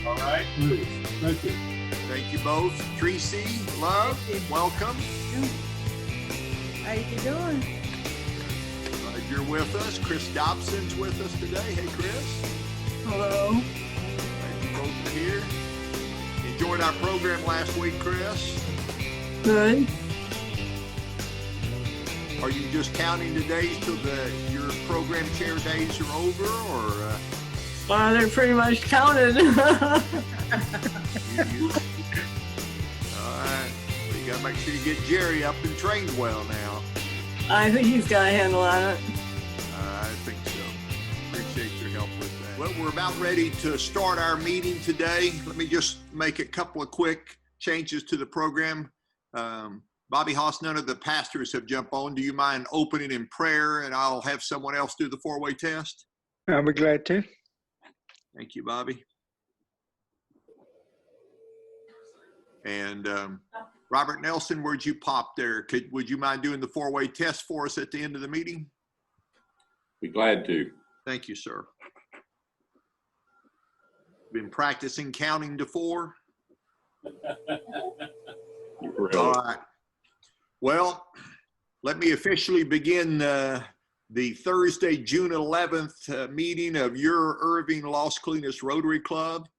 All right. Thank you. Thank you both. Tracy, Love, welcome. How you doing? Glad you're with us. Chris Dobson's with us today. Hey, Chris. Hello. Glad you both are here. Enjoyed our program last week, Chris. Good. Are you just counting the days till your program chair days are over, or? Well, they're pretty much counted. All right. Well, you gotta make sure you get Jerry up and trained well now. I think he's got a handle on it. I think so. Appreciate your help with that. Well, we're about ready to start our meeting today. Let me just make a couple of quick changes to the program. Bobby Haas, none of the pastors have jumped on. Do you mind opening in prayer, and I'll have someone else do the four-way test? I'll be glad to. Thank you, Bobby. And Robert Nelson, where'd you pop there? Would you mind doing the four-way test for us at the end of the meeting? Be glad to. Thank you, sir. Been practicing counting to four? All right. Well, let me officially begin the Thursday, June 11th meeting of your Irving Las Colinas Rotary Club.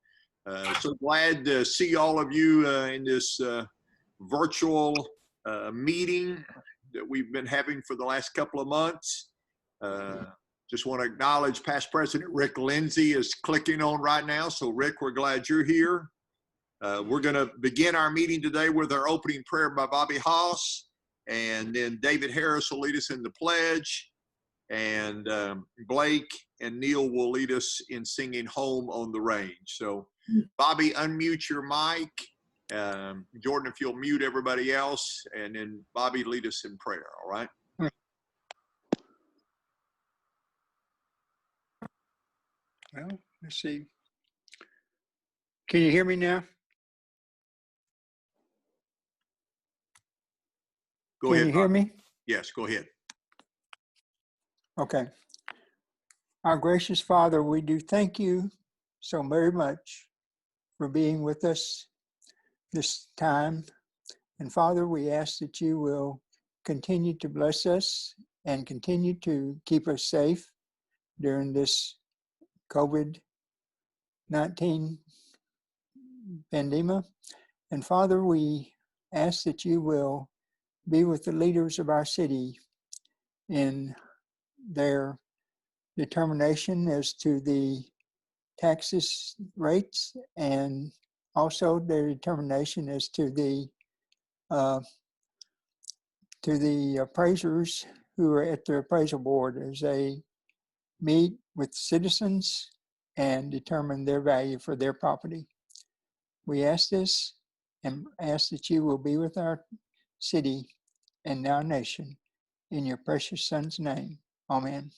So glad to see all of you in this virtual meeting that we've been having for the last couple of months. Just want to acknowledge past President Rick Lindsay is clicking on right now. So Rick, we're glad you're here. We're going to begin our meeting today with our opening prayer by Bobby Haas, and then David Harris will lead us in the pledge, and Blake and Neil will lead us in singing Home on the Range. So Bobby, unmute your mic. Jordan, if you'll mute everybody else, and then Bobby, lead us in prayer, all right? Well, let's see. Can you hear me now? Go ahead. Can you hear me? Yes, go ahead. Okay. Our gracious Father, we do thank you so very much for being with us this time. And Father, we ask that you will continue to bless us and continue to keep us safe during this COVID-19 pandemic. And Father, we ask that you will be with the leaders of our city in their determination as to the taxes rates, and also their determination as to the appraisers who are at the appraisal board as they meet with citizens and determine their value for their property. We ask this and ask that you will be with our city and our nation in your precious Son's name. Amen.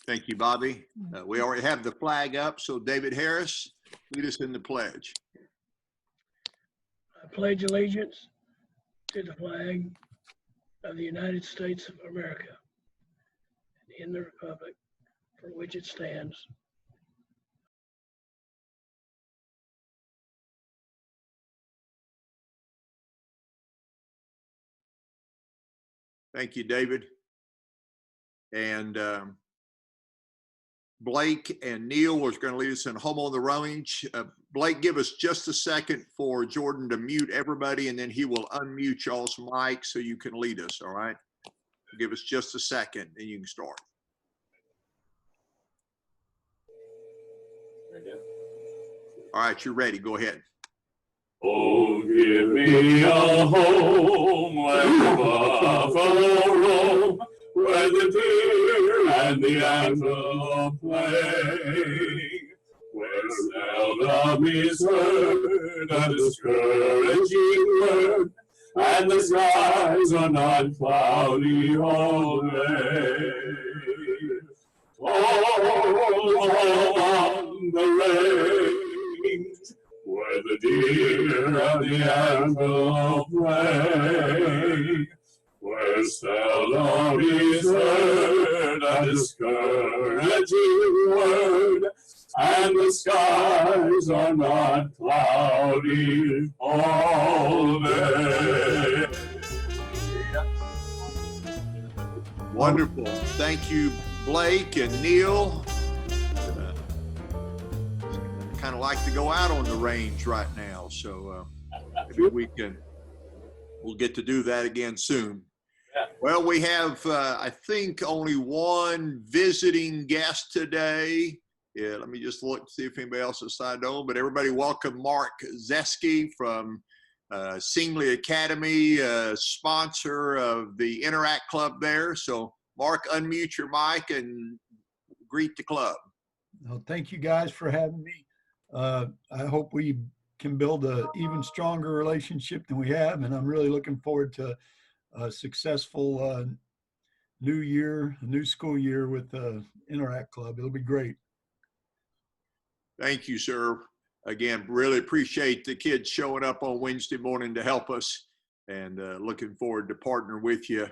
Thank you, Bobby. We already have the flag up, so David Harris, lead us in the pledge. I pledge allegiance to the flag of the United States of America and in the republic for which it stands. Thank you, David. And Blake and Neil was going to lead us in Home on the Range. Blake, give us just a second for Jordan to mute everybody, and then he will unmute y'all's mic so you can lead us, all right? Give us just a second, and you can start. All right, you're ready. Go ahead. Oh, give me a home like the buffalo roam, where the deer and the antelope play, where seldom is heard a discouraging word, and the skies are not cloudy all day. Oh, on the range, where the deer and the antelope play, where seldom is heard a discouraging word, and the sky Wonderful. Thank you, Blake and Neil. Kind of like to go out on the range right now, so maybe we'll get to do that again soon. Yeah. Well, we have, I think, only one visiting guest today. Yeah, let me just look to see if anybody else has signed on. But everybody, welcome Mark Zeski from Singley Academy, sponsor of the Interact Club there. So, Mark, unmute your mic and greet the club. Well, thank you guys for having me. I hope we can build an even stronger relationship than we have, and I'm really looking forward to a successful new year, a new school year with the Interact Club. It'll be great. Thank you, sir. Again, really appreciate the kids showing up on Wednesday morning to help us, and looking forward to partner with you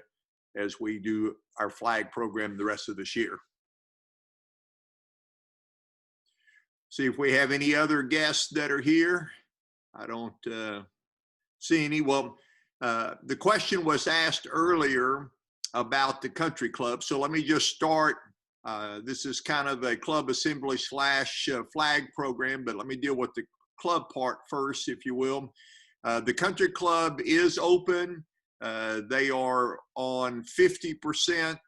as we do our flag program the rest of this year. See if we have any other guests that are here. I don't see any. Well, the question was asked earlier about the country club. So let me just start. This is kind of a club assembly / flag program, but let me deal with the club part first, if you will. The country club is open. They are on 50%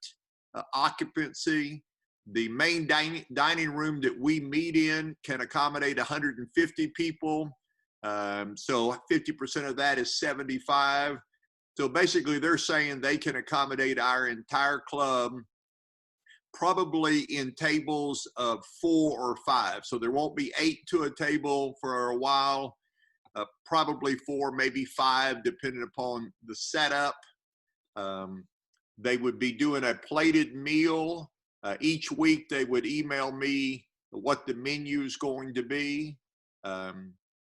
occupancy. The main dining room that we meet in can accommodate 150 people. So 50% of that is 75. So basically they're saying they can accommodate our entire club, probably in tables of 4 or 5. So there won't be 8 to a table for a while, probably 4, maybe 5, depending upon the setup. They would be doing a plated meal. Each week they would email me what the menu is going to be.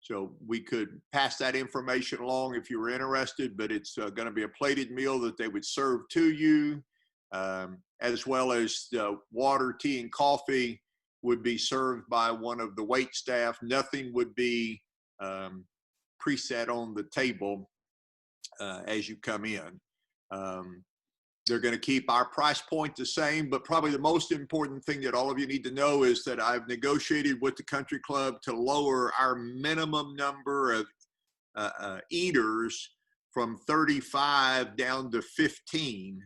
So we could pass that information along if you were interested, but it's going to be a plated meal that they would serve to you, as well as water, tea, and coffee would be served by one of the wait staff. Nothing would be preset on the table as you come in. They're going to keep our price point the same, but probably the most important thing that all of you need to know is that I've negotiated with the country club to lower our minimum number of eaters from 35 down to 15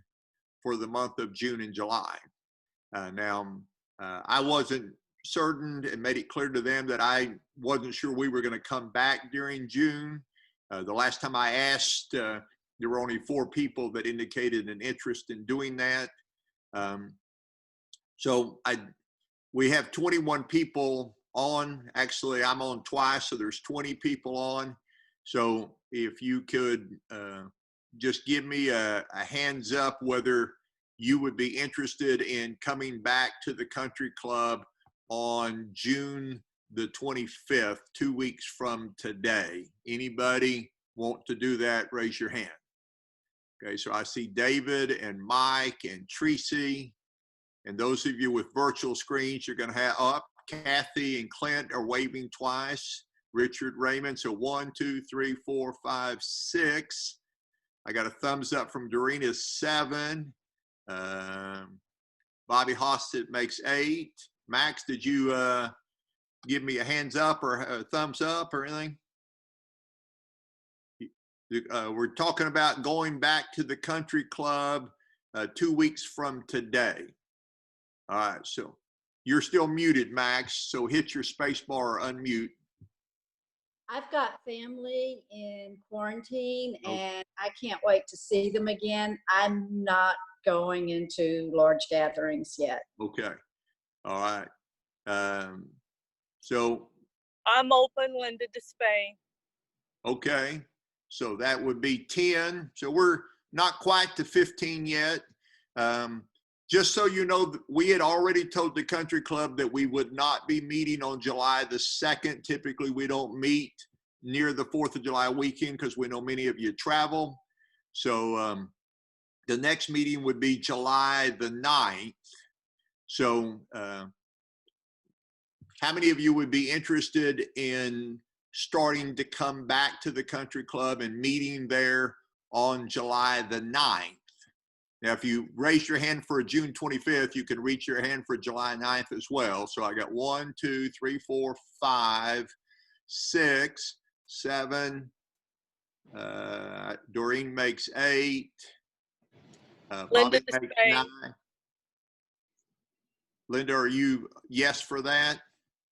for the month of June and July. Now, I wasn't certain and made it clear to them that I wasn't sure we were going to come back during June. The last time I asked, there were only 4 people that indicated an interest in doing that. So we have 21 people on. Actually, I'm on twice, so there's 20 people on. So if you could just give me a hands up whether you would be interested in coming back to the country club on June the 25th, 2 weeks from today. Anybody want to do that? Raise your hand. Okay, so I see David and Mike and Tracy, and those of you with virtual screens, you're going to have up. Kathy and Clint are waving twice. Richard, Raymond, so 1, 2, 3, 4, 5, 6. I got a thumbs up from Doreen, 7. Bobby Hostet makes 8. Max, did you give me a hands up or a thumbs up or anything? We're talking about going back to the country club 2 weeks from today. All right, so you're still muted, Max, so hit your space bar or unmute. I've got family in quarantine and I can't wait to see them again. I'm not going into large gatherings yet. Okay, all right. So I'm open, Linda to Spain. okay. So that would be 10. So we're not quite to 15 yet. Just so you know, we had already told the country club that we would not be meeting on July the 2nd. Typically, we don't meet near the 4th of July weekend because we know many of you travel. So the next meeting would be July the 9th. So how many of you would be interested in starting to come back to the country club and meeting there on July the 9th? Now, if you raise your hand for June 25th, you can reach your hand for July 9th as well. So I got 1, 2, 3, 4, 5, 6, 7. Doreen makes 8. Linda Bobby makes Despay. 9. Linda, are you yes for that?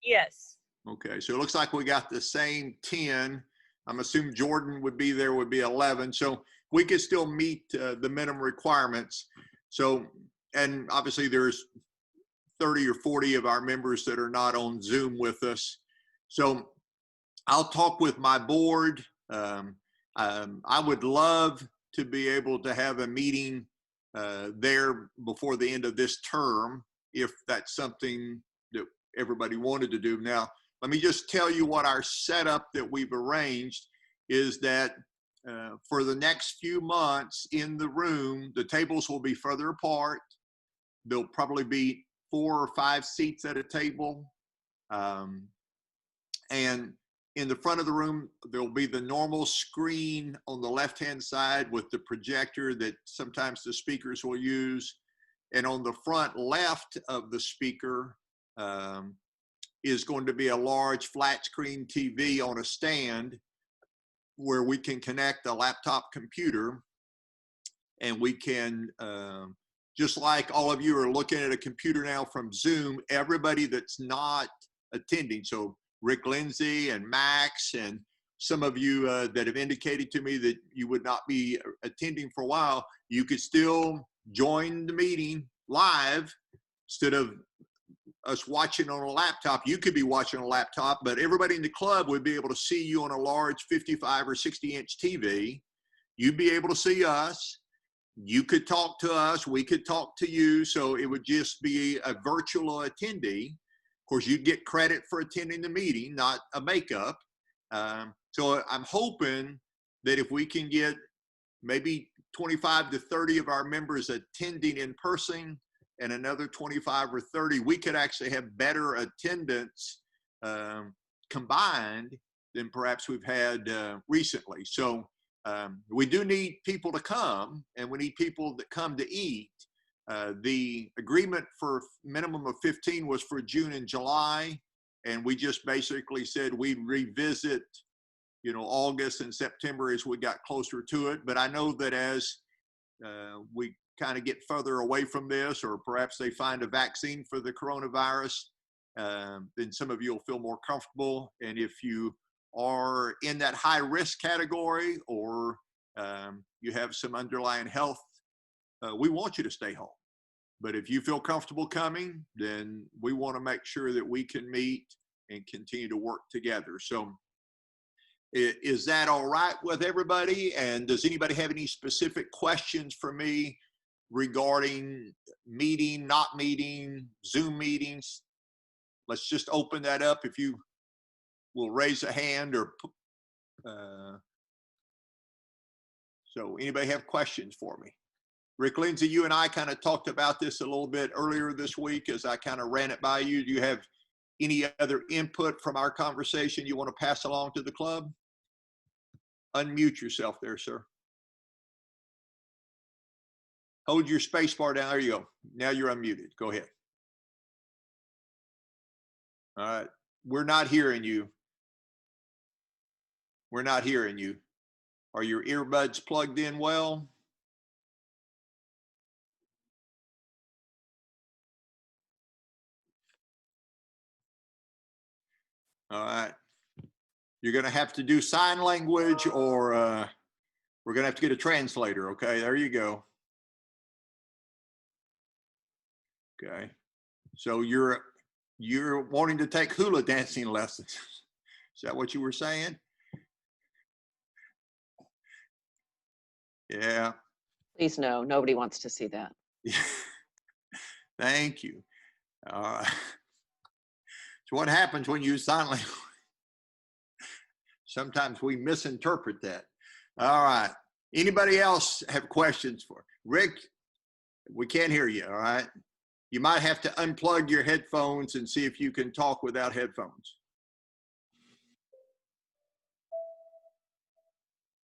Yes. Okay, so it looks like we got the same 10. I'm assuming Jordan would be there, would be 11. So we could still meet the minimum requirements. So, and obviously there's 30 or 40 of our members that are not on Zoom with us. So I'll talk with my board. I would love to be able to have a meeting there before the end of this term, if that's something that everybody wanted to do. Now, let me just tell you what our setup that we've arranged is that for the next few months in the room, the tables will be further apart. There'll probably be 4 or 5 seats at a table. And in the front of the room, there'll be the normal screen on the left-hand side with the projector that sometimes the speakers will use. And on the front left of the speaker is going to be a large flat screen TV on a stand where we can connect a laptop computer, and we can, just like all of you are looking at a computer now from Zoom, everybody that's not attending, so Rick Lindsay and Max and some of you that have indicated to me that you would not be attending for a while, you could still join the meeting live instead of us watching on a laptop. You could be watching on a laptop, but everybody in the club would be able to see you on a large 55 or 60-inch TV. You'd be able to see us. You could talk to us. We could talk to you. So it would just be a virtual attendee. Of course, you'd get credit for attending the meeting, not a makeup. So I'm hoping that if we can get maybe 25 to 30 of our members attending in person and another 25 or 30, we could actually have better attendance combined than perhaps we've had recently. So we do need people to come, and we need people that come to eat. The agreement for minimum of 15 was for June and July, and we just basically said we'd revisit, you know, August and September as we got closer to it. But I know that as we kind of get further away from this, or perhaps they find a vaccine for the coronavirus, then some of you will feel more comfortable. And if you are in that high risk category, or you have some underlying health, we want you to stay home. But if you feel comfortable coming, then we want to make sure that we can meet and continue to work together. So is that all right with everybody? And does anybody have any specific questions for me regarding meeting, not meeting, Zoom meetings? Let's just open that up. If you will raise a hand, or so anybody have questions for me? Rick Lindsay, you and I kind of talked about this a little bit earlier this week as I kind of ran it by you. Do you have any other input from our conversation you want to pass along to the club? Unmute yourself there, sir. Hold your space bar down. There you go. Now you're unmuted. Go ahead. All right. We're not hearing you. We're not hearing you. Are your earbuds plugged in well? All right. You're going to have to do sign language, or we're going to have to get a translator. Okay, there you go. Okay. So you're wanting to take hula dancing lessons. Is that what you were saying? Yeah. Please no, nobody wants to see that. Thank you. So what happens when you use sign language? Sometimes we misinterpret that. All right. Anybody else have questions for Rick? We can't hear you. All right. You might have to unplug your headphones and see if you can talk without headphones.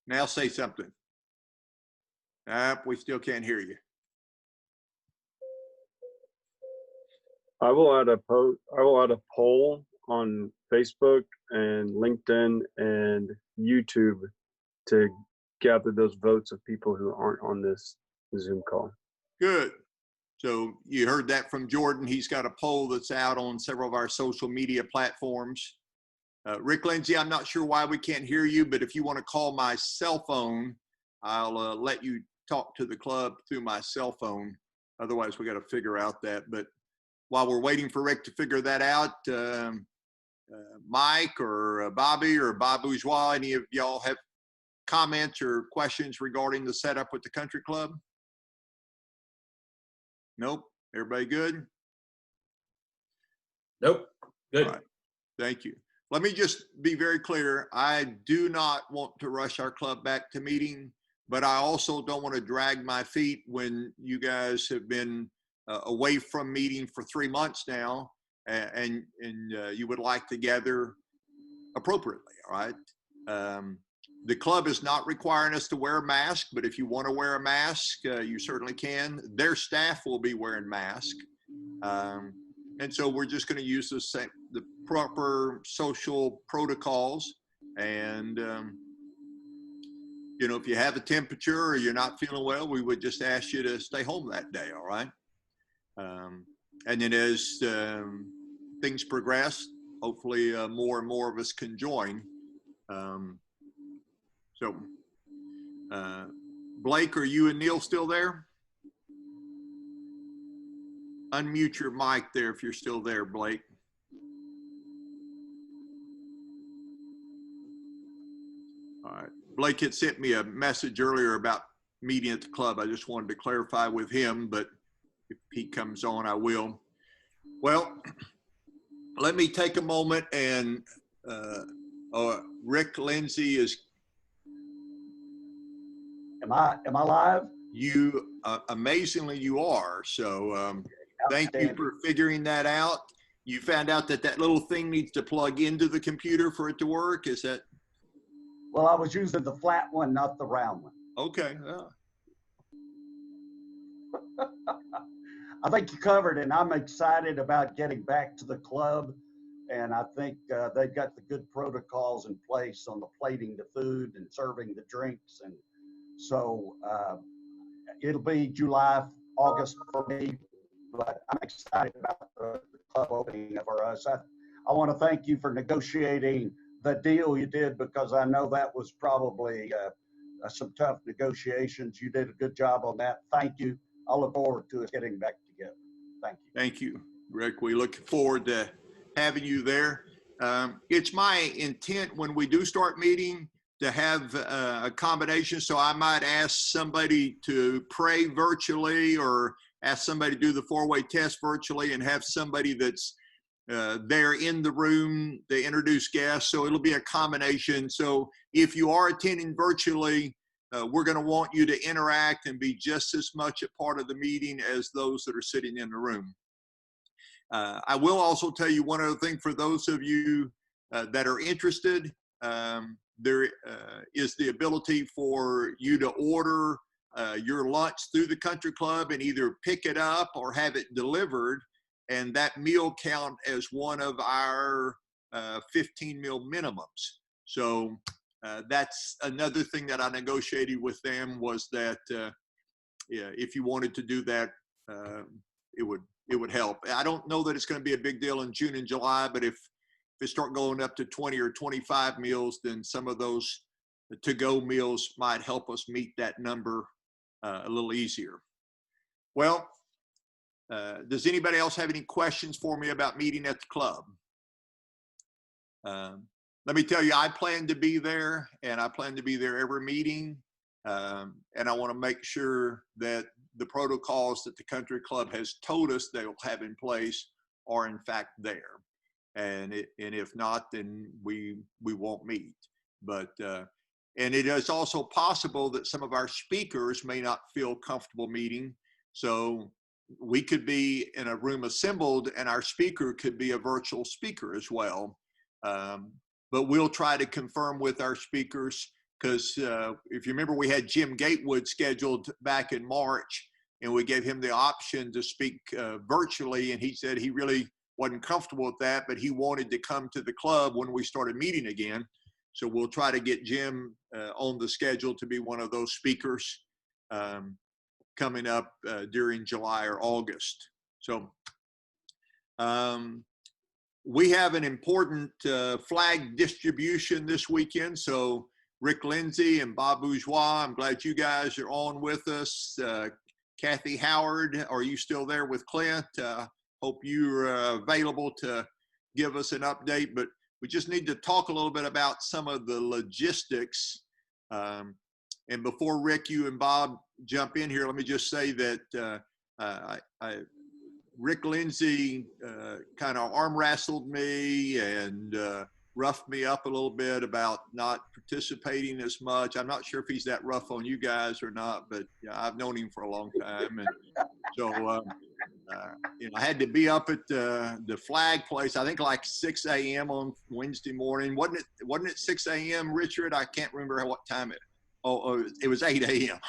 Now say something. We still can't hear you. I will add a poll on Facebook and LinkedIn and YouTube to gather those votes of people who aren't on this Zoom call. Good. So you heard that from Jordan. He's got a poll that's out on several of our social media platforms. Rick Lindsay, I'm not sure why we can't hear you, but if you want to call my cell phone, I'll let you talk to the club through my cell phone. Otherwise, we got to figure out that. But while we're waiting for Rick to figure that out, Mike or Bobby or Bob Bourgeois, any of y'all have comments or questions regarding the setup with the country club? Nope. Everybody good? Nope. Good. All right. Thank you. Let me just be very clear. I do not want to rush our club back to meeting, but I also don't want to drag my feet when you guys have been away from meeting for 3 months now, and you would like to gather appropriately, all right? The club is not requiring us to wear a mask, but if you want to wear a mask, you certainly can. Their staff will be wearing masks. And so we're just going to use the proper social protocols. And, you know, if you have a temperature or you're not feeling well, we would just ask you to stay home that day, all right? And then as things progress, hopefully more and more of us can join. Blake, are you and Neil still there? Unmute your mic there if you're still there, Blake. All right. Blake had sent me a message earlier about meeting at the club. I just wanted to clarify with him, but if he comes on, I will. Well, let me take a moment and Rick Lindsay is. Am I live? You, amazingly you are. So thank you for figuring that out. You found out that that little thing needs to plug into the computer for it to work. Is that? Well, I was using the flat one, not the round one. Okay. I think you covered it, and I'm excited about getting back to the club. And I think they've got the good protocols in place on the plating the food and serving the drinks. And so it'll be July, August for me, but I'm excited about the club opening for us. I want to thank you for negotiating the deal you did, because I know that was probably some tough negotiations. You did a good job on that. Thank you. I look forward to us getting back together. Thank you. Thank you, Rick. We look forward to having you there. It's my intent when we do start meeting to have a combination. So I might ask somebody to pray virtually or ask somebody to do the 4-way test virtually and have somebody that's there in the room to introduce guests. So it'll be a combination. So if you are attending virtually, we're going to want you to interact and be just as much a part of the meeting as those that are sitting in the room. I will also tell you one other thing for those of you that are interested. There is the ability for you to order your lunch through the country club and either pick it up or have it delivered. And that meal count as one of our 15 meal minimums. So that's another thing that I negotiated with them, was that yeah, if you wanted to do that, it would help. I don't know that it's going to be a big deal in June and July, but if it start going up to 20 or 25 meals, then some of those to-go meals might help us meet that number a little easier. Well, does anybody else have any questions for me about meeting at the club? Let me tell you, I plan to be there, and I plan to be there every meeting. And I want to make sure that the protocols that the country club has told us they will have in place are in fact there. And if not, then we won't meet. But and it is also possible that some of our speakers may not feel comfortable meeting. So we could be in a room assembled and our speaker could be a virtual speaker as well. But we'll try to confirm with our speakers, because if you remember, we had Jim Gatewood scheduled back in March, and we gave him the option to speak virtually, and he said he really wasn't comfortable with that, but he wanted to come to the club when we started meeting again. So we'll try to get Jim on the schedule to be one of those speakers coming up during July or August. So we have an important flag distribution this weekend. So Rick Lindsay and Bob Bourgeois, I'm glad you guys are on with us. Kathy Howard, are you still there with Clint? Hope you're available to give us an update, but we just need to talk a little bit about some of the logistics. And before Rick, you and Bob jump in here, let me just say that Rick Lindsay kind of arm wrestled me and roughed me up a little bit about not participating as much. I'm not sure if he's that rough on you guys or not, but yeah, I've known him for a long time. And so, you know, I had to be up at the flag place, I think like 6 a.m. on Wednesday morning. Wasn't it 6 a.m., Richard? I can't remember what time it was 8 a.m.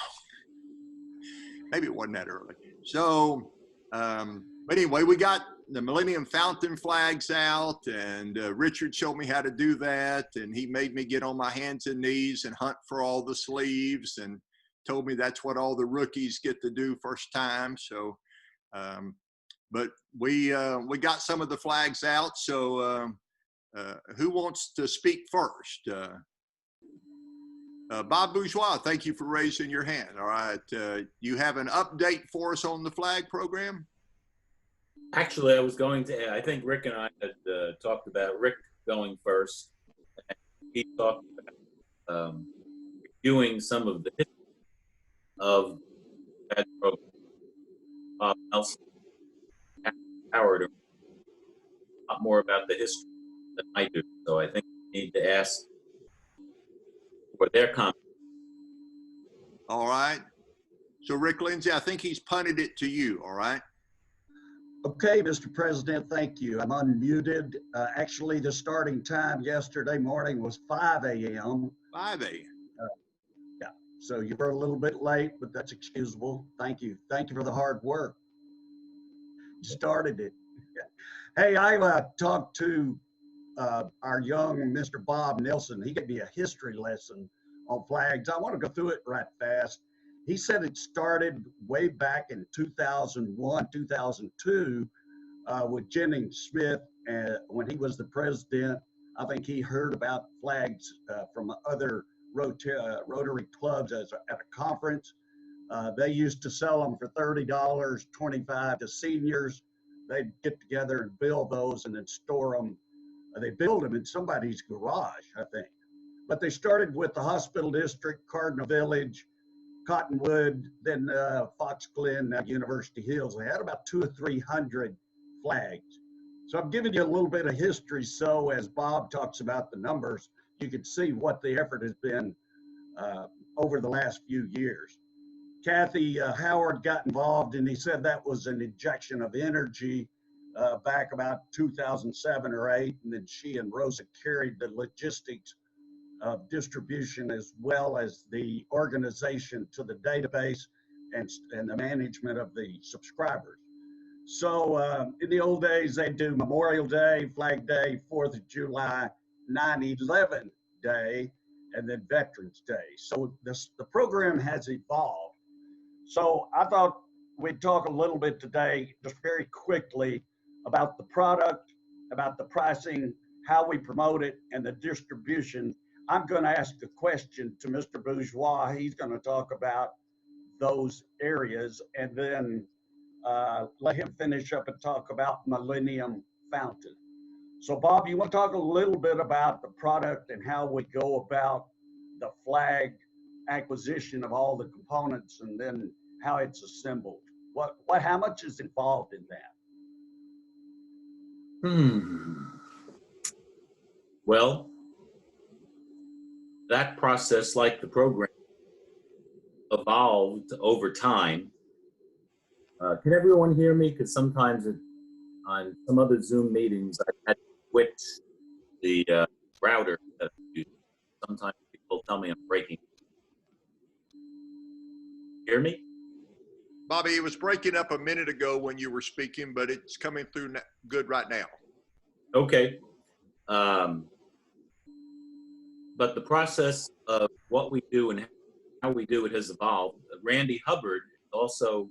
Maybe it wasn't that early. So, but anyway, we got the Millennium Fountain flags out, and Richard showed me how to do that, and he made me get on my hands and knees and hunt for all the sleeves, and told me that's what all the rookies get to do first time. So, but we got some of the flags out. So, who wants to speak first? Bob Bourgeois, thank you for raising your hand. All right, you have an update for us on the flag program? Actually, I was going to, I think Rick and I had talked about Rick going first. He talked about reviewing some of the history of that program. Bob Nelson, Howard, a lot more about the history than I do. So I think we need to ask for their comments. All right. So Rick Lindsay, I think he's punted it to you. All right. Okay, Mr. President, thank you. I'm unmuted. Actually, the starting time yesterday morning was 5 a.m. 5 a.m. Yeah, so you were a little bit late, but that's excusable. Thank you. Thank you for the hard work. You started it. Hey, I talked to our young Mr. Bob Nelson. He gave me a history lesson on flags. I want to go through it right fast. He said it started way back in 2001, 2002 with Jennings Smith. When he was the president, I think he heard about flags from other Rotary clubs at a conference. They used to sell them for $30, $25 to seniors. They'd get together and build those and then store them. They build them in somebody's garage, I think. But they started with the Hospital District, Cardinal Village, Cottonwood, then Fox Glen, now University Hills. They had about 200 or 300 flags. So I'm giving you a little bit of history. So as Bob talks about the numbers, you can see what the effort has been over the last few years. Kathy Howard got involved, and he said that was an injection of energy back about 2007 or 8. And then she and Rosa carried the logistics of distribution as well as the organization to the database and the management of the subscribers. So in the old days, they do Memorial Day, Flag Day, 4th of July, 9/11 Day, and then Veterans Day. So the program has evolved. So I thought we'd talk a little bit today, just very quickly, about the product, about the pricing, how we promote it, and the distribution. I'm going to ask a question to Mr. Bourgeois. He's going to talk about those areas, and then let him finish up and talk about Millennium Fountain. So Bob, you want to talk a little bit about the product and how we go about the flag acquisition of all the components and then how it's assembled? How much is involved in that? Well, that process, like the program, evolved over time. Can everyone hear me? Because sometimes on some other Zoom meetings, I've had to switch the router. Sometimes people tell me I'm breaking. Hear me? Bobby, it was breaking up a minute ago when you were speaking, but it's coming through good right now. Okay. But the process of what we do and how we do it has evolved. Randy Hubbard is also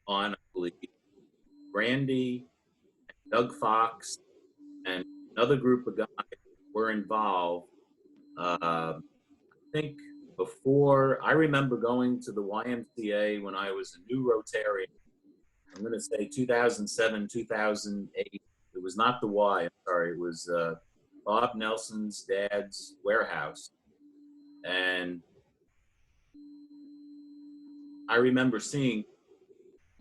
on, I believe. Randy, Doug Fox, and another group of guys were involved. I think before, I remember going to the YMCA when I was a new Rotarian. I'm going to say 2007, 2008. It was not the Y, I'm sorry. It was Bob Nelson's dad's warehouse. And I remember seeing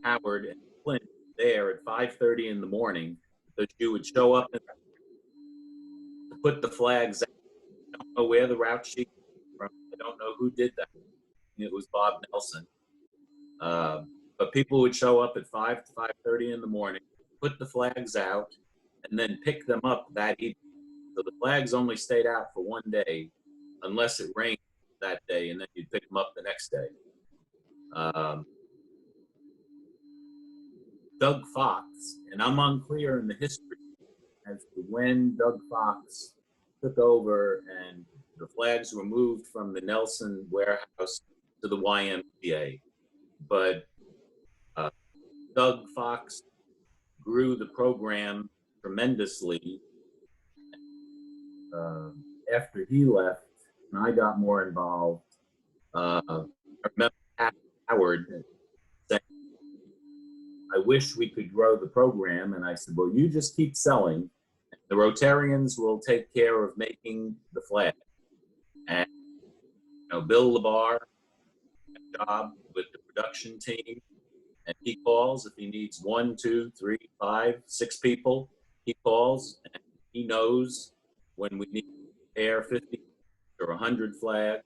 Howard and Clint there at 5:30 in the morning, because you would show up and put the flags out. I don't know where the route sheet came from. I don't know who did that. It was Bob Nelson. But people would show up at 5 to 5:30 in the morning, put the flags out, and then pick them up that evening. So the flags only stayed out for one day, unless it rained that day, and then you'd pick them up the next day. Doug Fox, and I'm unclear in the history as to when Doug Fox took over and the flags were moved from the Nelson warehouse to the YMCA. But Doug Fox grew the program tremendously. After he left and I got more involved, I remember Howard saying, I wish we could grow the program. And I said, well, you just keep selling. The Rotarians will take care of making the flag. And Bill Labar had a job with the production team, and he calls if he needs 1, 2, 3, 5, 6 people. He calls, and he knows when we need to prepare 50 or 100 flags.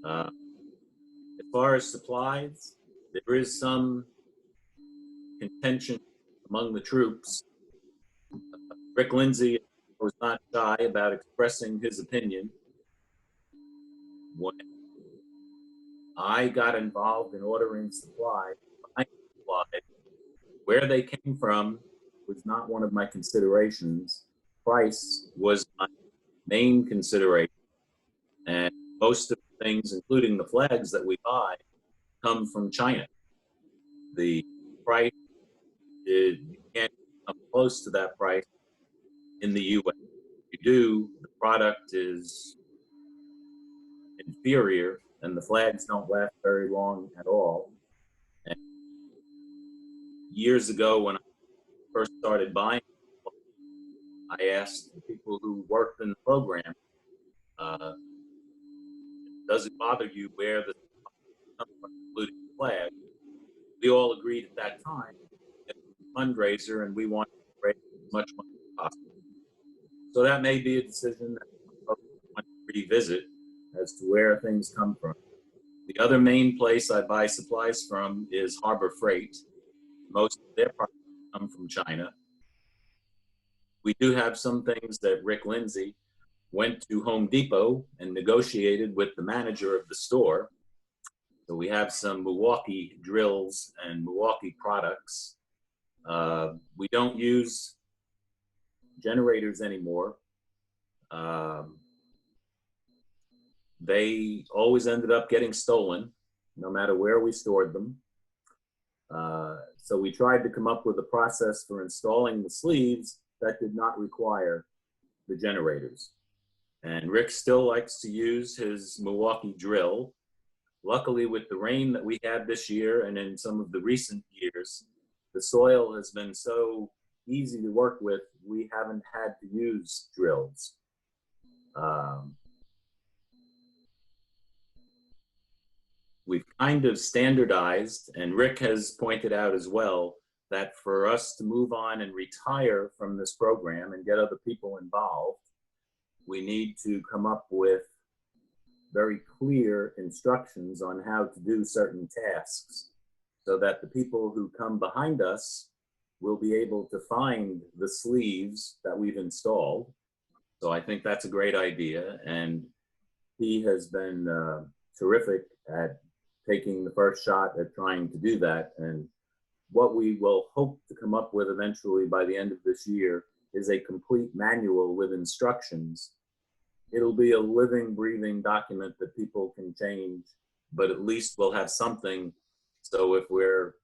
As far as supplies, there is some contention among the troops. Rick Lindsay was not shy about expressing his opinion. When I got involved in ordering supplies, where they came from was not one of my considerations. Price was my main consideration. And most of the things, including the flags that we buy, come from China. The price, you can't come close to that price in the US. If you do, the product is inferior and the flags don't last very long at all. And years ago, when I first started buying, I asked the people who worked in the program, does it bother you where the including the flag? We all agreed at that time it was a fundraiser and we wanted to raise as much money as possible. So that may be a decision that I want to revisit as to where things come from. The other main place I buy supplies from is Harbor Freight. Most of their products come from China. We do have some things that Rick Lindsay went to Home Depot and negotiated with the manager of the store. So we have some Milwaukee drills and Milwaukee products. We don't use generators anymore. They always ended up getting stolen, no matter where we stored them. So we tried to come up with a process for installing the sleeves that did not require the generators. And Rick still likes to use his Milwaukee drill. Luckily, with the rain that we had this year and in some of the recent years, the soil has been so easy to work with, we haven't had to use drills. We've kind of standardized, and Rick has pointed out as well, that for us to move on and retire from this program and get other people involved, we need to come up with very clear instructions on how to do certain tasks so that the people who come behind us will be able to find the sleeves that we've installed. So I think that's a great idea. And he has been terrific at taking the first shot at trying to do that. And what we will hope to come up with eventually by the end of this year is a complete manual with instructions. It'll be a living, breathing document that people can change, but at least we'll have something. So if we're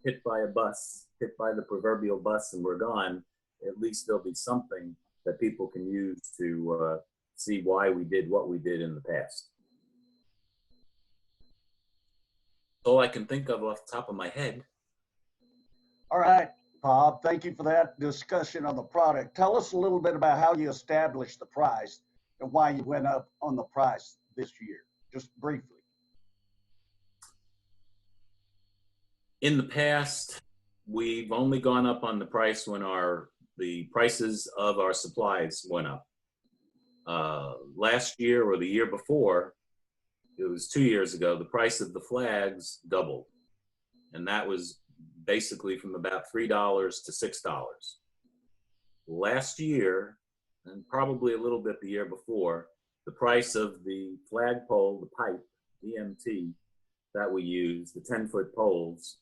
hit by a bus, hit by the proverbial bus and we're gone, at least there'll be something that people can use to see why we did what we did in the past. All I can think of off the top of my head. All right, Bob, thank you for that discussion on the product. Tell us a little bit about how you established the price and why you went up on the price this year, just briefly. In the past, we've only gone up on the price when the prices of our supplies went up. Last year or the year before, it was 2 years ago, the price of the flags doubled. And that was basically from about $3 to $6. Last year, and probably a little bit the year before, the price of the flagpole, the pipe, EMT, that we use, the 10-foot poles,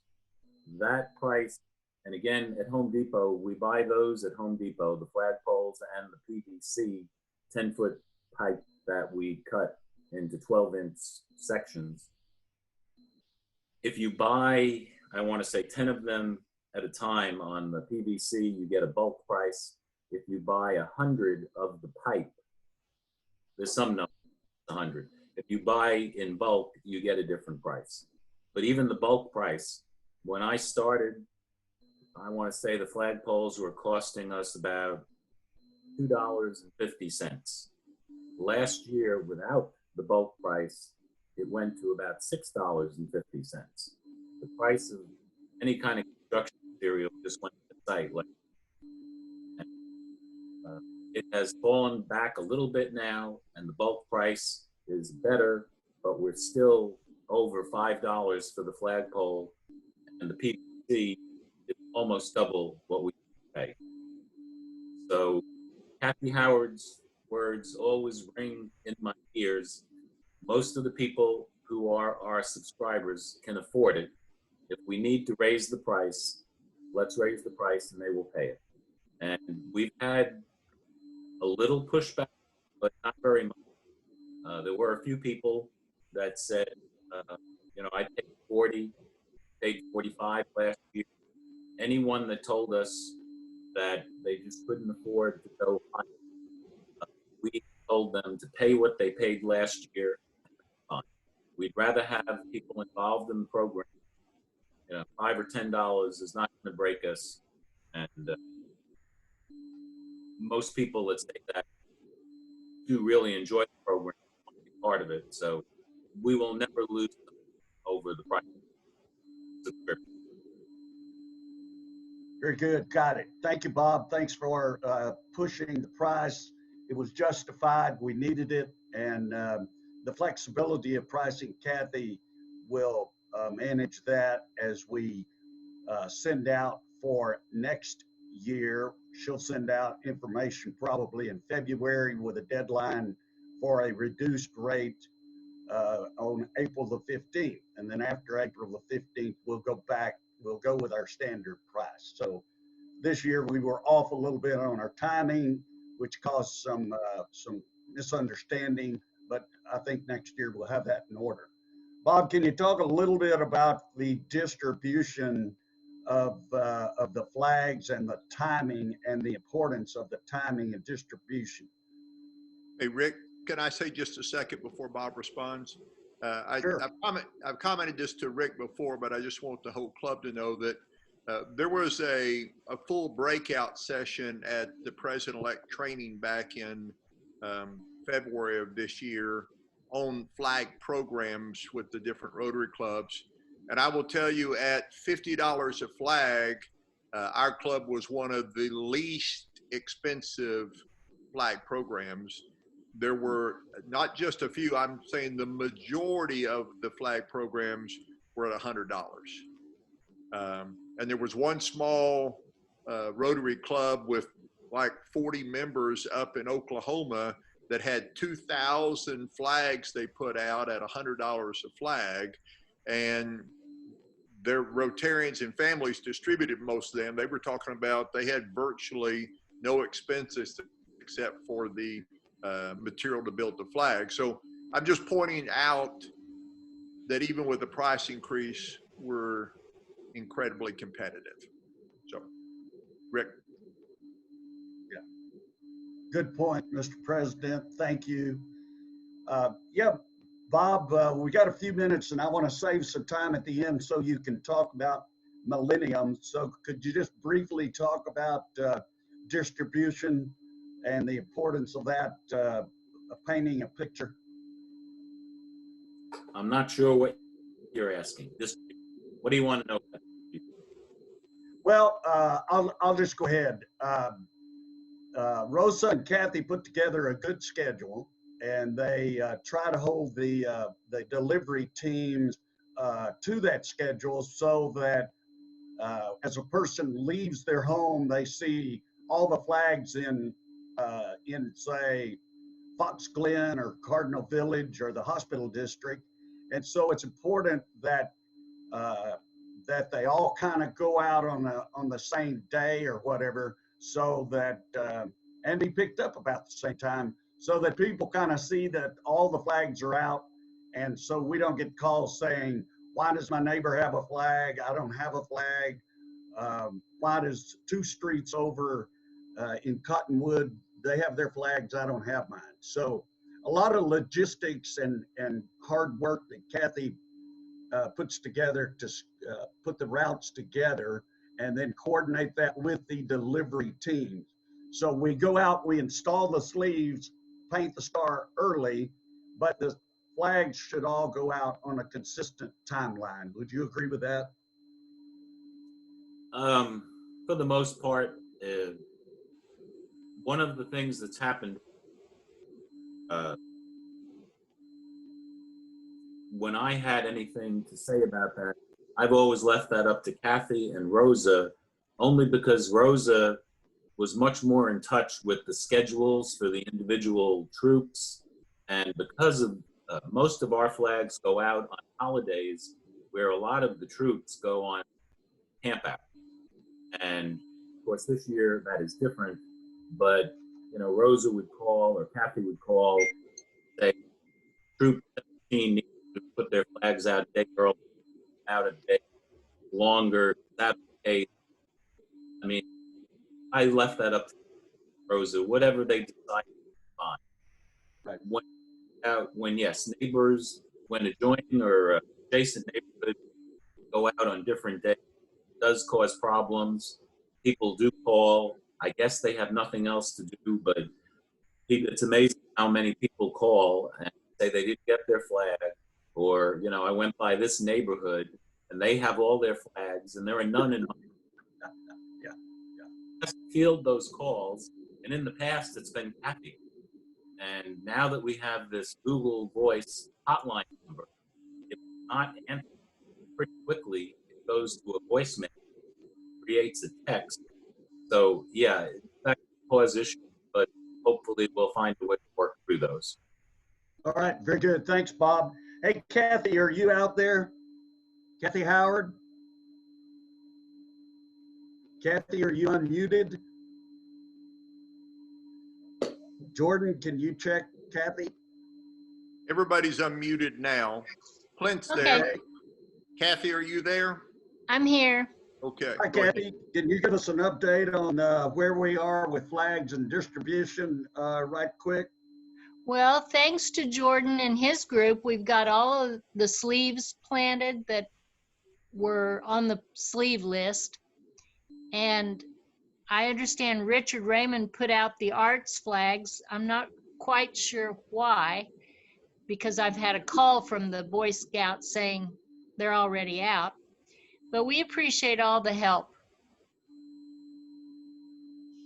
that price, and again, at Home Depot, we buy those at Home Depot, the flagpoles and the PVC 10-foot pipe that we cut into 12-inch sections. If you buy, I want to say 10 of them at a time on the PVC, you get a bulk price. If you buy 100 of the pipe, there's some number, 100. If you buy in bulk, you get a different price. But even the bulk price, when I started, I want to say the flagpoles were costing us about $2.50. Last year, without the bulk price, it went to about $6.50. The price of any kind of construction material just went to the site. It has fallen back a little bit now, and the bulk price is better, but we're still over $5 for the flagpole, and the PVC is almost double what we pay. So Kathy Howard's words always ring in my ears. Most of the people who are our subscribers can afford it. If we need to raise the price, let's raise the price and they will pay it. And we've had a little pushback, but not very much. There were a few people that said, I paid 40, paid 45 last year. Anyone that told us that they just couldn't afford to go higher, we told them to pay what they paid last year. We'd rather have people involved in the program. $5 or $10 is not going to break us. And most people that say that do really enjoy the program, want to be part of it. So we will never lose over the price. Very good. Got it. Thank you, Bob. Thanks for pushing the price. It was justified. We needed it. And the flexibility of pricing, Kathy will manage that as we send out for next year. She'll send out information probably in February with a deadline for a reduced rate on April the 15th. And then after April the 15th, we'll go with our standard price. So this year we were off a little bit on our timing, which caused some misunderstanding, but I think next year we'll have that in order. Bob, can you talk a little bit about the distribution of the flags and the timing and the importance of the timing and distribution? Hey, Rick, can I say just a second before Bob responds? Sure. I've commented this to Rick before, but I just want the whole club to know that there was a full breakout session at the President-elect training back in February of this year on flag programs with the different Rotary clubs. And I will tell you, at $50 a flag, our club was one of the least expensive flag programs. There were not just a few, I'm saying the majority of the flag programs were at $100. And there was one small Rotary club with like 40 members up in Oklahoma that had 2,000 flags they put out at $100 a flag. and their Rotarians and families distributed most of them. They were talking about they had virtually no expenses except for the material to build the flag. So I'm just pointing out that even with the price increase, we're incredibly competitive. So, Rick. Good point, Mr. President. Thank you. Yeah, Bob, we got a few minutes and I want to save some time at the end so you can talk about Millennium. So could you just briefly talk about distribution and the importance of that, painting a picture? I'm not sure what you're asking. What do you want to know? Well, I'll just go ahead. Rosa and Kathy put together a good schedule, and they try to hold the delivery teams to that schedule so that as a person leaves their home, they see all the flags in say Fox Glen or Cardinal Village or the hospital district, and so it's important that that they all kind of go out on the same day or whatever, so that and be picked up about the same time, so that people kind of see that all the flags are out, and so we don't get calls saying, why does my neighbor have a flag? I don't have a flag. Why does 2 streets over in Cottonwood, they have their flags, I don't have mine? So a lot of logistics and hard work that Kathy puts together to put the routes together and then coordinate that with the delivery teams. So we go out, we install the sleeves, paint the star early, but the flags should all go out on a consistent timeline. Would you agree with that? For the most part, one of the things that's happened when I had anything to say about that, I've always left that up to Kathy and Rosa, only because Rosa was much more in touch with the schedules for the individual troops. And because of most of our flags go out on holidays where a lot of the troops go on camp out. And of course, this year that is different, but you know, Rosa would call or Kathy would call, say, Troop 17 needs to put their flags out a day early, out a day longer, that day. I mean, I left that up to Rosa, whatever they decide on. Right. When yes, neighbors, when adjoining or adjacent neighborhoods go out on different days, it does cause problems. People do call. I guess they have nothing else to do, but it's amazing how many people call and say they didn't get their flag, or, you know, I went by this neighborhood and they have all their flags and there are none in my. Field those calls, and in the past it's been Kathy. And now that we have this Google Voice hotline number, if not answered pretty quickly, it goes to a voicemail, creates a text. So yeah, that can cause issues, but hopefully we'll find a way to work through those. All right, very good. Thanks, Bob. Hey, Kathy, are you out there? Kathy Howard? Kathy, are you unmuted? Jordan, can you check Kathy? Everybody's unmuted now. Clint's Okay. there. Kathy, are you there? I'm here. Okay. Hi, go ahead. Kathy. Can you give us an update on where we are with flags and distribution right quick? Well, thanks to Jordan and his group, we've got all of the sleeves planted that were on the sleeve list. And I understand Richard Raymond put out the arts flags. I'm not quite sure why, because I've had a call from the Boy Scouts saying they're already out. But we appreciate all the help.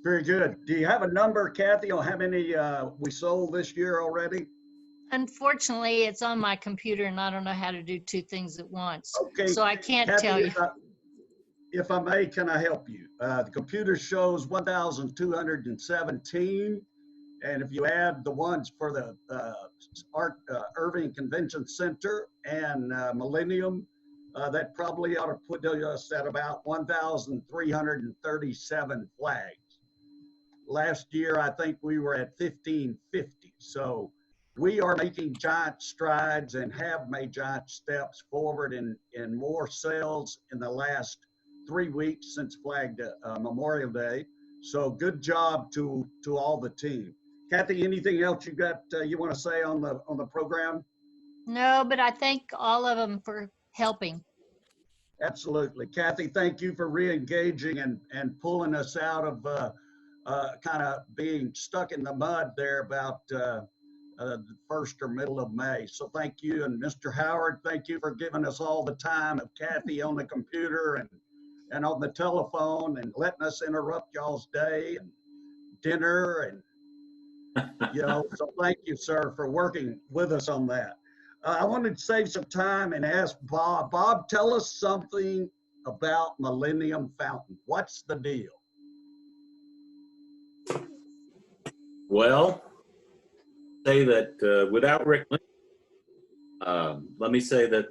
Very good. Do you have a number, Kathy, on how many we sold this year already? Unfortunately, it's on my computer and I don't know how to do 2 things at once. Okay. So I can't Kathy, tell you. If I may, can I help you? The computer shows 1,217, And if you add the ones for the Irving Convention Center and Millennium, that probably ought to put us at about 1,337 flags. Last year, I think we were at 1,550. So we are making giant strides and have made giant steps forward in more sales in the last 3 weeks since Flag Memorial Day. So good job to all the team. Kathy, anything else you got you want to say on the program? No, but I thank all of them for helping. Absolutely. Kathy, thank you for re-engaging and pulling us out of kind of being stuck in the mud there about the first or middle of May. So thank you. And Mr. Howard, thank you for giving us all the time of Kathy on the computer and on the telephone and letting us interrupt y'all's day and dinner and so thank you, sir, for working with us on that. I wanted to save some time and ask Bob. Bob, tell us something about Millennium Fountain. What's the deal? Well, say that without Rick, let me say that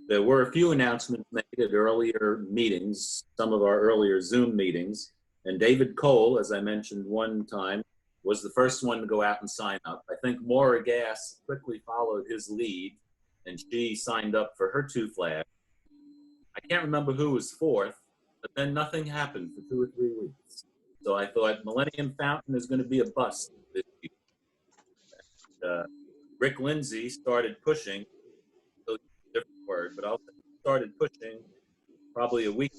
there were a few announcements made at earlier meetings, some of our earlier Zoom meetings, and David Cole, as I mentioned one time, was the first one to go out and sign up. I think Maura Gass quickly followed his lead, and she signed up for her 2 flags. I can't remember who was 4th, but then nothing happened for 2 or 3 weeks. So I thought Millennium Fountain is going to be a bust this year. Rick Lindsay started pushing, different word, but also started pushing probably a week.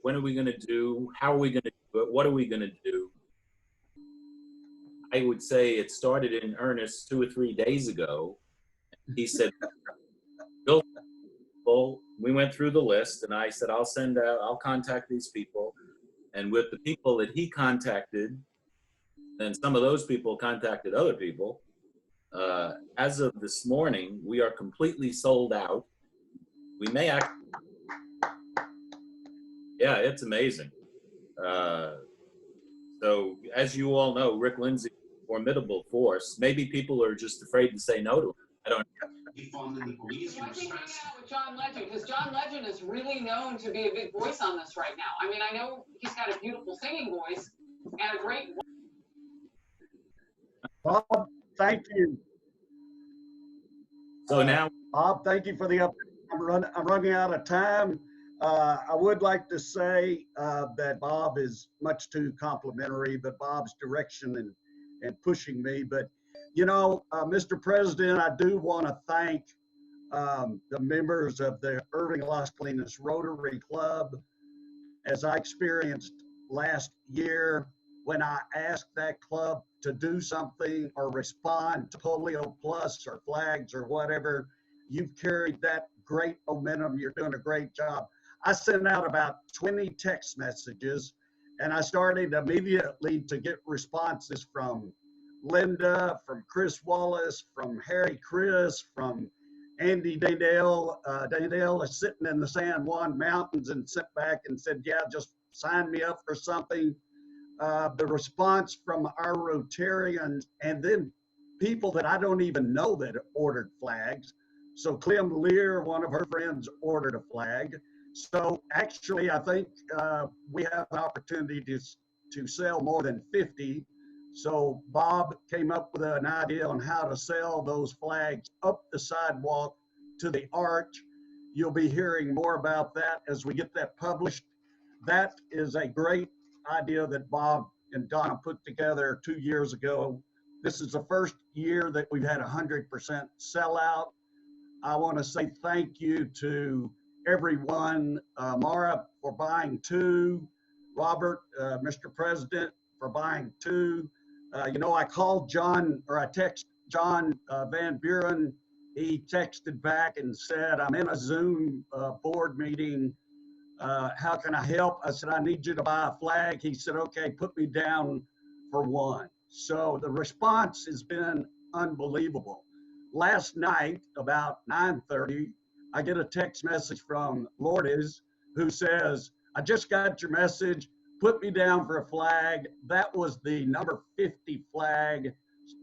When are we going to do? How are we going to do it? What are we going to do? I would say it started in earnest 2 or 3 days ago. He said, Bill, we went through the list and I said, I'll contact these people. And with the people that he contacted, and some of those people contacted other people, as of this morning, we are completely sold out. We may actually, yeah, it's amazing. So as you all know, Rick Lindsay, formidable force. Maybe people are just afraid to say no to him. I don't know. Why can't you hang out with John Legend? Because John Legend is really known to be a big voice on this right now. I mean, I know he's got a beautiful singing voice and a great. Bob, thank you. So now, Bob, thank you for the update. I'm running out of time. I would like to say that Bob is much too complimentary, but Bob's direction and pushing me. But, Mr. President, I do want to thank the members of the Irving Las Colinas Rotary Club. As I experienced last year when I asked that club to do something or respond to Polio Plus or flags or whatever, you've carried that great momentum. You're doing a great job. I sent out about 20 text messages and I started immediately to get responses from Linda, from Chris Wallace, from Harry Chris, from Andy Danielle. Danielle is sitting in the San Juan Mountains and sent back and said, yeah, just sign me up for something. The response from our Rotarians and then people that I don't even know that ordered flags. So Clem Lear, one of her friends, ordered a flag. So actually, I think we have an opportunity to sell more than 50. So Bob came up with an idea on how to sell those flags up the sidewalk to the arch. You'll be hearing more about that as we get that published. That is a great idea that Bob and Donna put together 2 years ago. This is the first year that we've had 100% sellout. I want to say thank you to everyone, Mara for buying 2, Robert, Mr. President, for buying 2. I called John, or I texted John Van Buren. He texted back and said, I'm in a Zoom board meeting. How can I help? I said, I need you to buy a flag. He said, okay, put me down for 1. So the response has been unbelievable. Last night, about 9:30, I get a text message from Lourdes who says, I just got your message. put me down for a flag. That was the number 50 flag,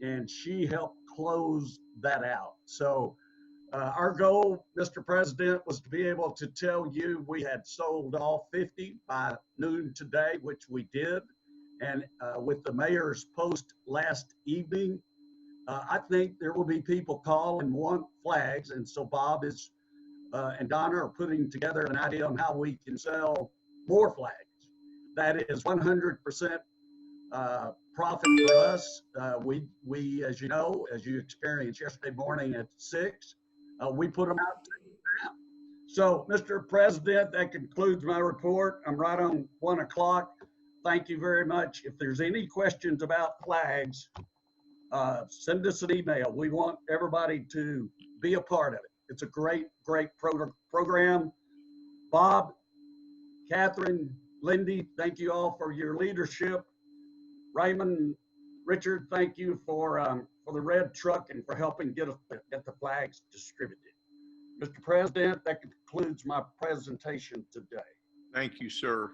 and she helped close that out. So our goal, Mr. President, was to be able to tell you we had sold all 50 by noon today, which we did. And with the mayor's post last evening, I think there will be people call and want flags. And so Bob is and Donna are putting together an idea on how we can sell more flags. That is 100% profit for us. We, as you know, as you experienced yesterday morning at 6, we put them out. So, Mr. President, that concludes my report. I'm right on 1 o'clock. Thank you very much. If there's any questions about flags, send us an email. We want everybody to be a part of it. It's a great, great program. Bob, Catherine, Lindy, thank you all for your leadership. Raymond, Richard, thank you for the red truck and for helping get the flags distributed. Mr. President, that concludes my presentation today. Thank you, sir.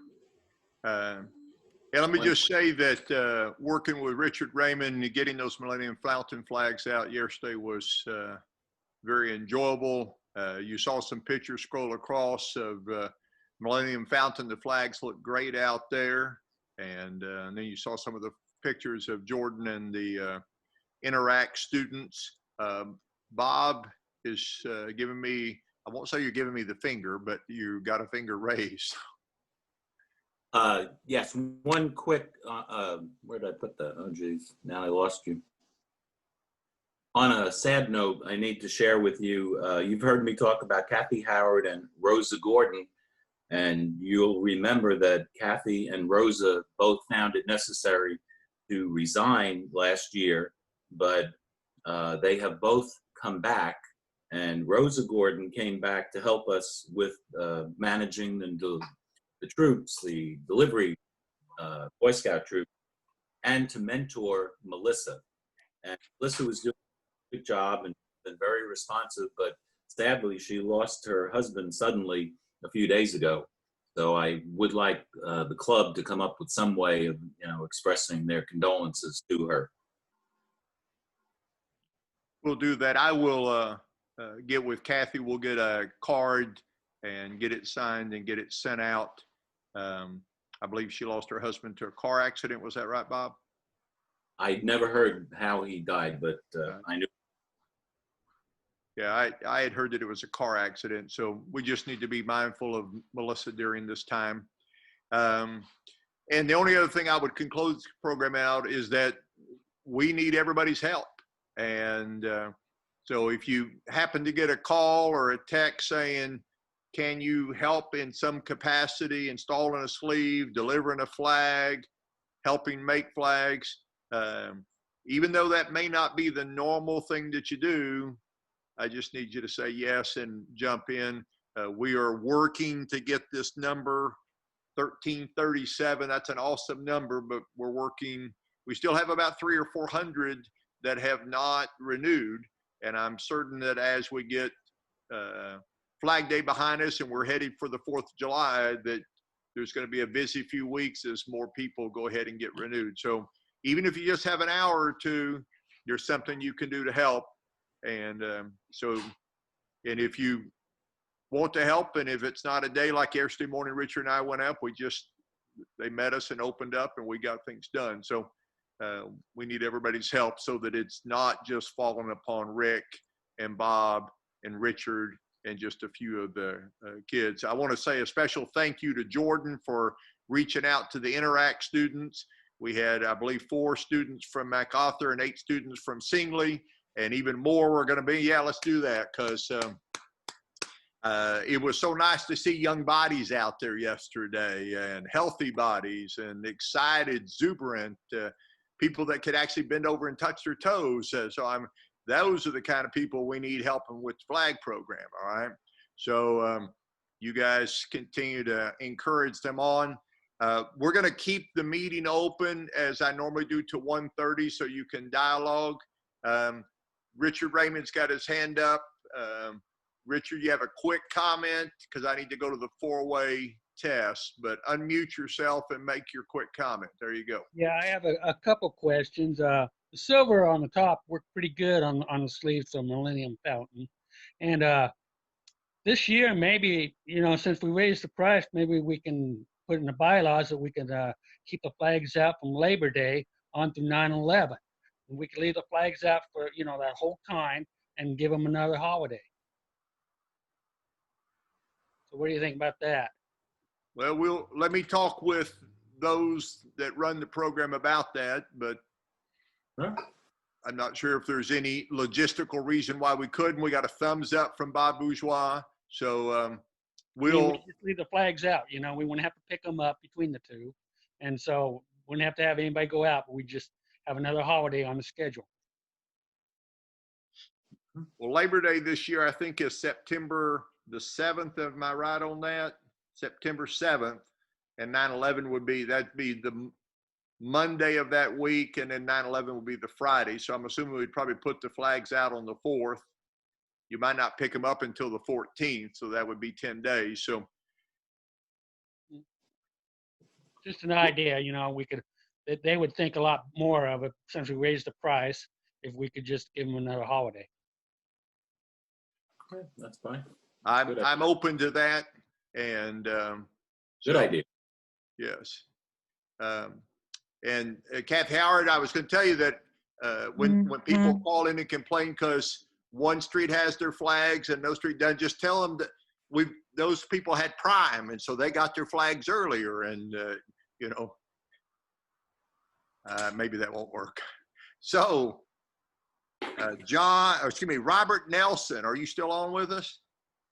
And let me just say that working with Richard Raymond and getting those Millennium Fountain flags out yesterday was very enjoyable. You saw some pictures scroll across of Millennium Fountain. The flags look great out there. And then you saw some of the pictures of Jordan and the Interact students. Bob is giving me, I won't say you're giving me the finger, but you got a finger raised. Yes, one quick, where did I put that? Oh, geez, now I lost you. On a sad note, I need to share with you, you've heard me talk about Kathy Howard and Rosa Gordon, and you'll remember that Kathy and Rosa both found it necessary to resign last year, but they have both come back, and Rosa Gordon came back to help us with managing the troops, the delivery Boy Scout troop, and to mentor Melissa. And Melissa was doing a good job and been very responsive, but sadly she lost her husband suddenly a few days ago. So I would like the club to come up with some way of, expressing their condolences to her. We'll do that. I will get with Kathy. We'll get a card and get it signed and get it sent out. I believe she lost her husband to a car accident. Was that right, Bob? I'd never heard how he died, but I knew. Yeah, I had heard that it was a car accident. So we just need to be mindful of Melissa during this time. And the only other thing I would conclude the program out is that we need everybody's help. And so if you happen to get a call or a text saying, can you help in some capacity, installing a sleeve, delivering a flag, helping make flags, even though that may not be the normal thing that you do, I just need you to say yes and jump in. We are working to get this number 1337. That's an awesome number, but we're working. We still have about 300 or 400 that have not renewed. And I'm certain that as we get Flag Day behind us and we're headed for the 4th of July, that there's going to be a busy few weeks as more people go ahead and get renewed. So even if you just have an hour or two, there's something you can do to help. And and if you want to help, and if it's not a day like yesterday morning, Richard and I went up, they met us and opened up and we got things done. So we need everybody's help so that it's not just falling upon Rick and Bob and Richard and just a few of the kids. I want to say a special thank you to Jordan for reaching out to the Interact students. We had, I believe, 4 students from MacArthur and 8 students from Singley, and even more we're going to be. Yeah, let's do that, because it was so nice to see young bodies out there yesterday, and healthy bodies, and excited, exuberant people that could actually bend over and touch their toes. Those are the kind of people we need helping with the flag program, all right? So you guys continue to encourage them on. We're going to keep the meeting open as I normally do to 1:30 so you can dialogue. Richard Raymond's got his hand up. Richard, you have a quick comment because I need to go to the 4-way test, but unmute yourself and make your quick comment. There you go. Yeah, I have a couple questions. The silver on the top worked pretty good on the sleeves of Millennium Fountain. And this year, maybe, since we raised the price, maybe we can put in the bylaws that we can keep the flags out from Labor Day on through 9/11. And we can leave the flags out for, that whole time and give them another holiday. So what do you think about that? Well, let me talk with those that run the program about that, but I'm not sure if there's any logistical reason why we couldn't. We got a thumbs up from Bob Bourgeois, so We just leave the flags out. We wouldn't have to pick them up between the two, and so wouldn't have to have anybody go out. But we just have another holiday on the schedule. Well, Labor Day this year, I think, is September the 7th. Am I right on that? September 7th, and 9/11 that'd be the Monday of that week, and then 9/11 would be the Friday. So I'm assuming we'd probably put the flags out on the 4th. You might not pick them up until the 14th, so that would be 10 days. So Just an idea, they would think a lot more of it since we raised the price if we could just give them another holiday. Okay, that's fine. I'm open to that, and Good idea. Yes. And Kathy Howard, I was going to tell you that when people call in and complain because one street has their flags and no street doesn't, just tell them that those people had Prime, and so they got their flags earlier, and maybe that won't work. So Robert Nelson, are you still on with us?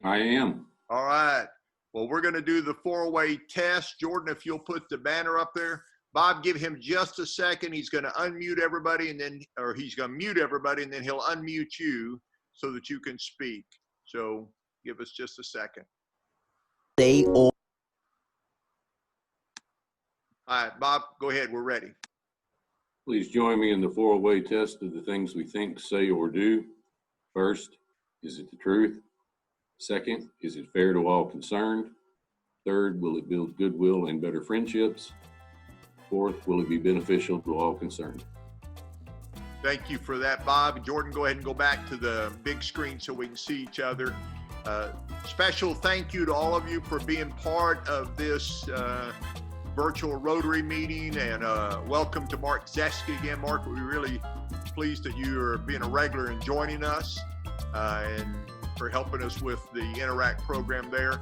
I am. All right. Well, we're going to do the 4-way test. Jordan, if you'll put the banner up there. Bob, give him just a second. He's going to unmute everybody, he's going to mute everybody, and then he'll unmute you so that you can speak. So give us just a second. All right, Bob, go ahead. We're ready. Please join me in the 4-way test of the things we think, say, or do. First, is it the truth? Second, is it fair to all concerned? Third, will it build goodwill and better friendships? Fourth, will it be beneficial to all concerned? Thank you for that, Bob. Jordan, go ahead and go back to the big screen so we can see each other. Special thank you to all of you for being part of this virtual Rotary meeting, and welcome to Mark Zeski again. Mark, we're really pleased that you are being a regular and joining us, and for helping us with the Interact program there.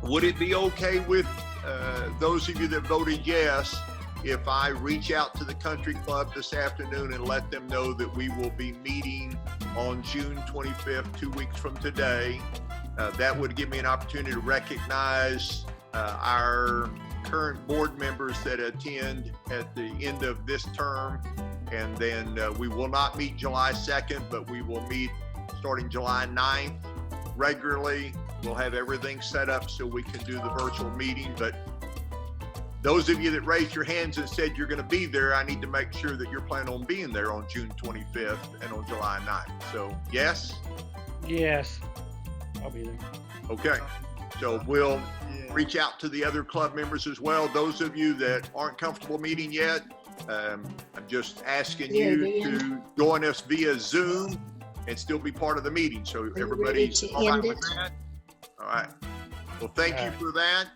Would it be okay with those of you that voted yes if I reach out to the country club this afternoon and let them know that we will be meeting on June 25th, 2 weeks from today? That would give me an opportunity to recognize our current board members that attend at the end of this term. And then we will not meet July 2nd, but we will meet starting July 9th regularly. We'll have everything set up so we can do the virtual meeting. But those of you that raised your hands and said you're going to be there, I need to make sure that you're planning on being there on June 25th and on July 9th. So, yes? Yes, I'll be there. Okay. So we'll reach out to the other club members as well. Those of you that aren't comfortable meeting yet, I'm just asking you to join us via Zoom and still be part of the meeting. So everybody's all right with that? All right. Well, thank you for that.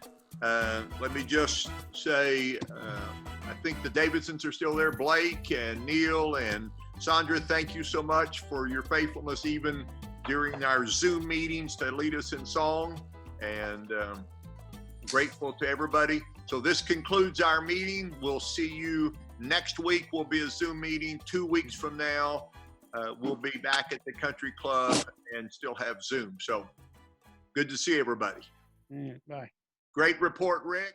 Let me just say, I think the Davidsons are still there. Blake and Neil and Sandra, thank you so much for your faithfulness even during our Zoom meetings to lead us in song, and grateful to everybody. So this concludes our meeting. We'll see you next week. Will be a Zoom meeting. 2 weeks from now, we'll be back at the country club and still have Zoom. So good to see everybody. Bye. Great report, Rick.